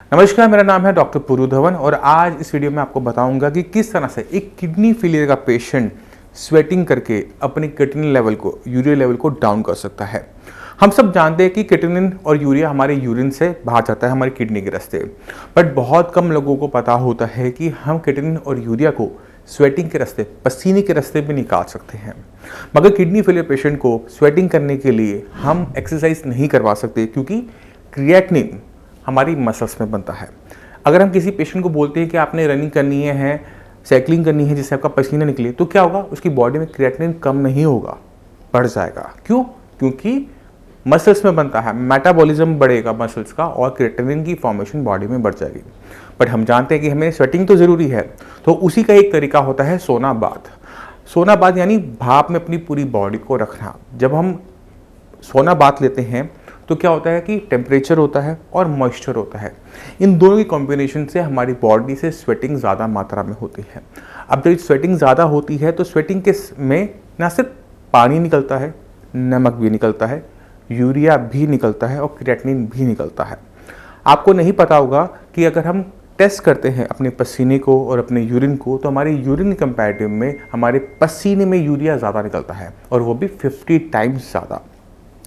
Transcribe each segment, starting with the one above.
नमस्कार, मेरा नाम है डॉक्टर पुरु धवन और आज इस वीडियो में आपको बताऊंगा कि किस तरह से एक किडनी फेलियर का पेशेंट स्वेटिंग करके अपनी क्रिएटिनिन लेवल को, यूरिया लेवल को डाउन कर सकता है। हम सब जानते हैं कि क्रिएटिनिन और यूरिया हमारे यूरिन से बाहर जाता है हमारी किडनी के रास्ते, बट बहुत कम लोगों को पता होता है कि हम क्रिएटिनिन और यूरिया को स्वेटिंग के रास्ते, पसीने के रास्ते भी निकाल सकते हैं। मगर किडनी फेलियर पेशेंट को स्वेटिंग करने के लिए हम एक्सरसाइज नहीं करवा सकते, क्योंकि क्रिएटिनिन हमारी मसल्स में बनता है। अगर हम किसी पेशेंट को बोलते हैं कि आपने रनिंग करनी है, साइकिलिंग करनी है जिससे आपका पसीना निकले, तो क्या होगा, उसकी बॉडी में क्रिएटिनिन कम नहीं होगा, बढ़ जाएगा। क्यों? क्योंकि मसल्स में बनता है, मेटाबॉलिज्म बढ़ेगा मसल्स का और क्रिएटिनिन की फॉर्मेशन बॉडी में बढ़ जाएगी। बट हम जानते हैं कि हमें स्वेटिंग तो ज़रूरी है, तो उसी का एक तरीका होता है सोना बाथ। सोना बाथ यानी भाप में अपनी पूरी बॉडी को रखना। जब हम सोना बाथ लेते हैं तो क्या होता है कि टेम्परेचर होता है और मॉइस्चर होता है। इन दोनों की कॉम्बिनेशन से हमारी बॉडी से स्वेटिंग ज़्यादा मात्रा में होती है। अब जब स्वेटिंग ज़्यादा होती है तो स्वेटिंग के में ना सिर्फ पानी निकलता है, नमक भी निकलता है, यूरिया भी निकलता है और क्रिएटिनिन भी निकलता है। आपको नहीं पता होगा कि अगर हम टेस्ट करते हैं अपने पसीने को और अपने यूरिन को, तो हमारे यूरिन कंपैरेटिव में हमारे पसीने में यूरिया ज़्यादा निकलता है, और वो भी 50 टाइम्स ज़्यादा।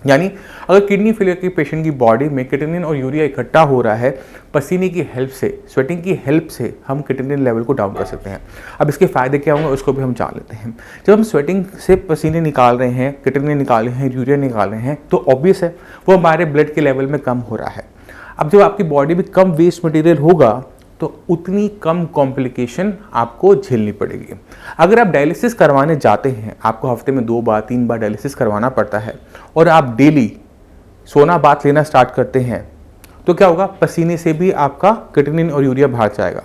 यानी अगर किडनी फेलियर के पेशेंट की बॉडी में क्रिएटिनिन और यूरिया इकट्ठा हो रहा है, पसीने की हेल्प से, स्वेटिंग की हेल्प से हम क्रिएटिनिन लेवल को डाउन कर सकते हैं। अब इसके फ़ायदे क्या होंगे उसको भी हम जान लेते हैं। जब हम स्वेटिंग से पसीने निकाल रहे हैं, क्रिएटिनिन निकाल रहे हैं, यूरिया निकाल रहे हैं, तो ऑब्वियस है वो हमारे ब्लड के लेवल में कम हो रहा है। अब जब आपकी बॉडी में कम वेस्ट मटेरियल होगा तो उतनी कम कॉम्प्लिकेशन आपको झेलनी पड़ेगी। अगर आप डायलिसिस करवाने जाते हैं, आपको हफ्ते में 2 बार 3 बार डायलिसिस करवाना पड़ता है, और आप डेली सोना बाथ लेना स्टार्ट करते हैं, तो क्या होगा, पसीने से भी आपका क्रिएटिनिन और यूरिया बाहर जाएगा,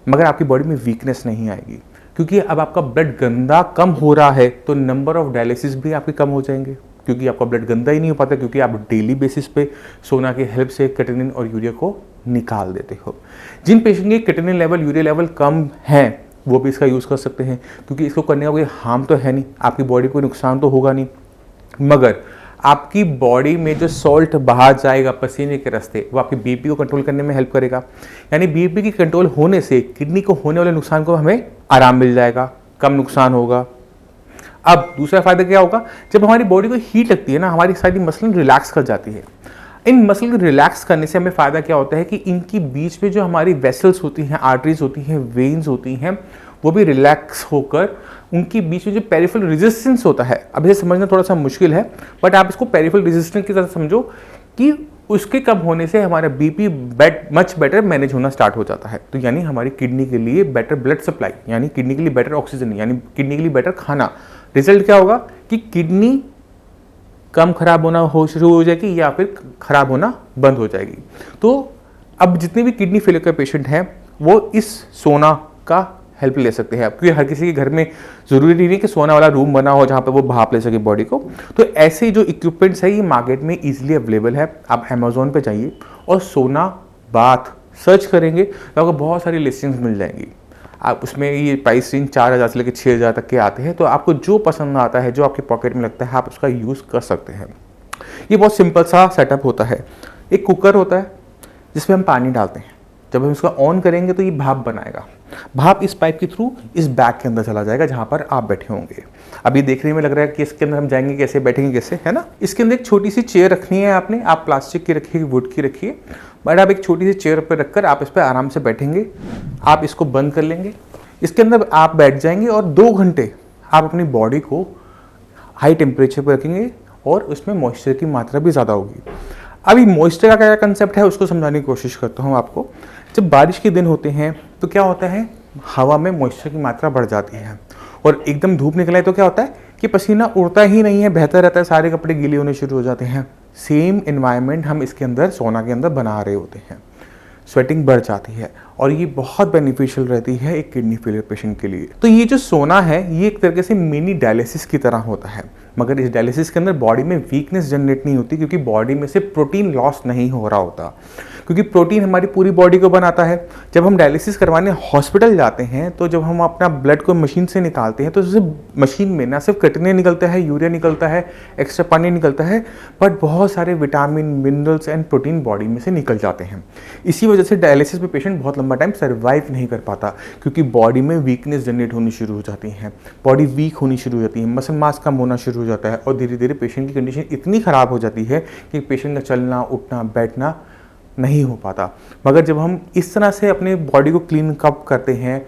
मगर आपकी बॉडी में वीकनेस नहीं आएगी। क्योंकि अब आपका ब्लड गंदा कम हो रहा है तो नंबर ऑफ डायलिसिस भी आपके कम हो जाएंगे, क्योंकि आपका ब्लड गंदा ही नहीं हो पाता, क्योंकि आप डेली बेसिस पे सोना की हेल्प से क्रिएटिनिन और यूरिया को निकाल देते हो। जिन पेशेंट के क्रिएटिनिन लेवल, यूरिया लेवल कम है, वो भी इसका यूज़ कर सकते हैं, क्योंकि इसको करने का कोई हार्म तो है नहीं, आपकी बॉडी को नुकसान तो होगा नहीं, मगर आपकी बॉडी में जो सॉल्ट बाहर जाएगा पसीने के रास्ते, वो आपकी बीपी को कंट्रोल करने में हेल्प करेगा। यानी बीपी की कंट्रोल होने से किडनी को होने वाले नुकसान को हमें आराम मिल जाएगा, कम नुकसान होगा। अब दूसरा फायदा क्या होगा, जब हमारी बॉडी को हीट लगती है ना, हमारी सारी मसल रिलैक्स कर जाती है। इन मसल को रिलैक्स करने से हमें फ़ायदा क्या होता है कि इनकी बीच में जो हमारी वेसल्स होती हैं, आर्टरीज होती हैं, वेन्स होती हैं, वो भी रिलैक्स होकर उनकी बीच में जो पेरिफेरल रेजिस्टेंस होता है, अब इसे समझना थोड़ा सा मुश्किल है, बट आप इसको पेरिफेरल रेजिस्टेंस की तरह समझो कि उसके कम होने से हमारा बीपी मच बेटर मैनेज होना स्टार्ट हो जाता है। तो यानी हमारी किडनी के लिए बेटर ब्लड सप्लाई, यानी किडनी के लिए बेटर ऑक्सीजन, यानी किडनी के लिए बेटर खाना। रिजल्ट क्या होगा कि किडनी कम खराब होना शुरू हो जाएगी या फिर खराब होना बंद हो जाएगी। तो अब जितने भी किडनी फेलियर के पेशेंट हैं वो इस सोना का हेल्प ले सकते हैं, क्योंकि हर किसी के घर में ज़रूरी नहीं है कि सोना वाला रूम बना हो जहाँ पे वो भाप ले सके बॉडी को। तो ऐसे जो इक्विपमेंट्स है ये मार्केट में ईजिली अवेलेबल है। आप अमेजोन पे जाइए और सोना बाथ सर्च करेंगे तो आपको बहुत सारी लिस्टिंग्स मिल जाएंगी। आप उसमें ये प्राइस रेंज 4000 से लेकर 6000 तक के आते हैं। तो आपको जो पसंद आता है, जो आपके पॉकेट में लगता है, आप उसका यूज़ कर सकते हैं। ये बहुत सिंपल सा सेटअप होता है। एक कुकर होता है जिसमें हम पानी डालते हैं, जब हम इसका ऑन करेंगे तो ये भाप बनाएगा। भाप इस पाइप के थ्रू इस बैग के अंदर चला जाएगा जहाँ पर आप बैठे होंगे। अभी देखने में लग रहा है कि इसके अंदर हम जाएंगे कैसे, बैठेंगे कैसे, है ना। इसके अंदर एक छोटी सी चेयर रखनी है आपने, आप प्लास्टिक की रखिए, वुड की रखिए, बट आप एक छोटी सी चेयर पर रखकर आप इस पर आराम से बैठेंगे। आप इसको बंद कर लेंगे, इसके अंदर आप बैठ जाएंगे और 2 घंटे आप अपनी बॉडी को हाई टेम्परेचर पर रखेंगे और उसमें मॉइस्चर की मात्रा भी ज़्यादा होगी। अभी मॉइस्चर का क्या कंसेप्ट है उसको समझाने की कोशिश करता हूँ आपको। जब बारिश के दिन होते हैं तो क्या होता है, हवा में मॉइस्चर की मात्रा बढ़ जाती है, और एकदम धूप निकला है तो क्या होता है कि पसीना उड़ता ही नहीं है, बहता रहता है, सारे कपड़े गीले होने शुरू हो जाते हैं। सेम एनवायरनमेंट हम इसके अंदर सोना के अंदर बना रहे होते हैं, स्वेटिंग बढ़ जाती है, और ये बहुत बेनिफिशियल रहती है एक किडनी फेलियर पेशेंट के लिए। तो ये जो सोना है ये एक तरीके से मिनी डायलिसिस की तरह होता है। मगर इस डायलिसिस के अंदर बॉडी में वीकनेस जनरेट नहीं होती, क्योंकि बॉडी में से प्रोटीन लॉस नहीं हो रहा होता, क्योंकि प्रोटीन हमारी पूरी बॉडी को बनाता है। जब हम डायलिसिस करवाने हॉस्पिटल जाते हैं तो जब हम अपना ब्लड को मशीन से निकालते हैं तो उससे मशीन में ना सिर्फ क्रिएटिनिन निकलता है, यूरिया निकलता है, एक्स्ट्रा पानी निकलता है, बट बहुत सारे vitamin, minerals and protein body में से निकल जाते हैं। इसी वजह से डायलिसिस में पेशेंट बहुत लंबा टाइम सर्वाइव नहीं कर पाता, क्योंकि बॉडी में वीकनेस जनरेट होनी शुरू हो जाती है, बॉडी वीक होनी शुरू हो जाती है, मसल मास कम होना शुरू हो जाता है और धीरे धीरे पेशेंट की कंडीशन इतनी ख़राब हो जाती है कि पेशेंट का चलना, उठना, बैठना नहीं हो पाता। मगर जब हम इस तरह से अपने बॉडी को क्लीन अप करते हैं,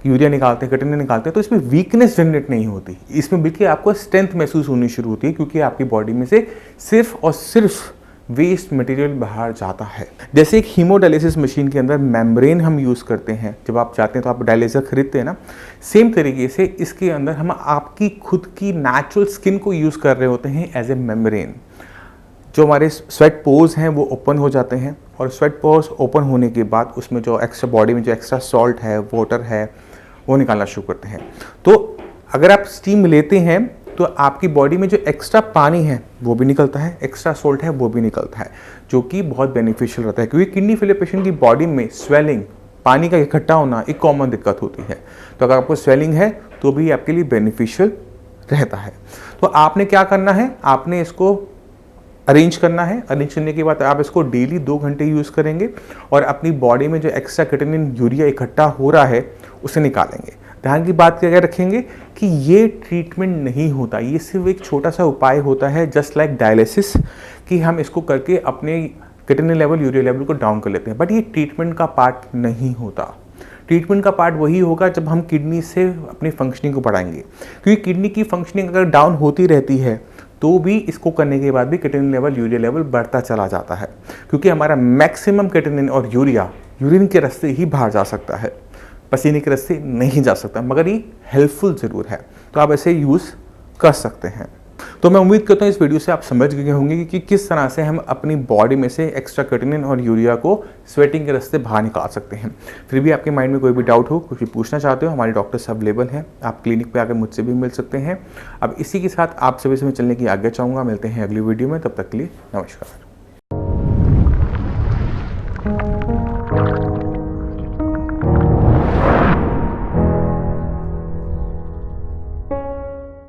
यूरिया निकालते हैं, क्रिएटिनिन निकालते हैं, तो इसमें वीकनेस जनरेट नहीं होती, इसमें बल्कि आपको स्ट्रेंथ महसूस होनी शुरू होती है, क्योंकि आपकी बॉडी में से सिर्फ और सिर्फ वेस्ट मटेरियल बाहर जाता है। जैसे एक हीमोडायलिसिस मशीन के अंदर मेम्ब्रेन हम यूज़ करते हैं, जब आप जाते हैं तो आप डायलिसिस खरीदते हैं ना, सेम तरीके से इसके अंदर हम आपकी खुद की नेचुरल स्किन को यूज़ कर रहे होते हैं एज ए मेम्ब्रेन। जो हमारे स्वेट पोर्स हैं वो ओपन हो जाते हैं, और स्वेट पोर्स ओपन होने के बाद उसमें जो एक्स्ट्रा बॉडी में जो एक्स्ट्रा सॉल्ट है, वाटर है, वो निकालना शुरू करते हैं। तो अगर आप स्टीम लेते हैं तो आपकी बॉडी में जो एक्स्ट्रा पानी है वो भी निकलता है, एक्स्ट्रा सॉल्ट है वो भी निकलता है, जो कि बहुत बेनिफिशियल रहता है, क्योंकि किडनी फेलियर पेशेंट की बॉडी में स्वेलिंग, पानी का इकट्ठा होना एक कॉमन दिक्कत होती है। तो अगर आपको स्वेलिंग है तो भी आपके लिए बेनिफिशियल रहता है। तो आपने क्या करना है, आपने इसको अरेंज करना है। अरेंज करने के बाद आप इसको डेली 2 घंटे यूज़ करेंगे और अपनी बॉडी में जो एक्स्ट्रा क्रिएटिनिन, यूरिया इकट्ठा हो रहा है उसे निकालेंगे। ध्यान की बात क्या रखेंगे कि ये ट्रीटमेंट नहीं होता, ये सिर्फ एक छोटा सा उपाय होता है, जस्ट लाइक डायलिसिस, कि हम इसको करके अपने क्रिएटिनिन लेवल, यूरिया लेवल को डाउन कर लेते हैं, बट ये ट्रीटमेंट का पार्ट नहीं होता। ट्रीटमेंट का पार्ट वही होगा जब हम किडनी से अपनी फंक्शनिंग को बढ़ाएंगे, क्योंकि किडनी की फंक्शनिंग अगर डाउन होती रहती है तो भी इसको करने के बाद भी क्रिएटिनिन लेवल, यूरिया लेवल बढ़ता चला जाता है, क्योंकि हमारा मैक्सिमम क्रिएटिनिन और यूरिया यूरिन के रास्ते ही बाहर जा सकता है, पसीने के रास्ते नहीं जा सकता, मगर ये हेल्पफुल ज़रूर है। तो आप ऐसे यूज़ कर सकते हैं। तो मैं उम्मीद करता हूँ इस वीडियो से आप समझ गए होंगे कि किस तरह से हम अपनी बॉडी में से एक्स्ट्रा क्रिएटिनिन और यूरिया को स्वेटिंग के रास्ते बाहर निकाल सकते हैं। फिर भी आपके माइंड में कोई भी डाउट हो, कुछ भी पूछना चाहते हो, हमारे डॉक्टर्स अवेलेबल हैं, आप क्लिनिक पे आकर मुझसे भी मिल सकते हैं। अब इसी के साथ आप सभी से मैं चलने की आज्ञा चाहूँगा। मिलते हैं अगली वीडियो में, तब तक के लिए नमस्कार।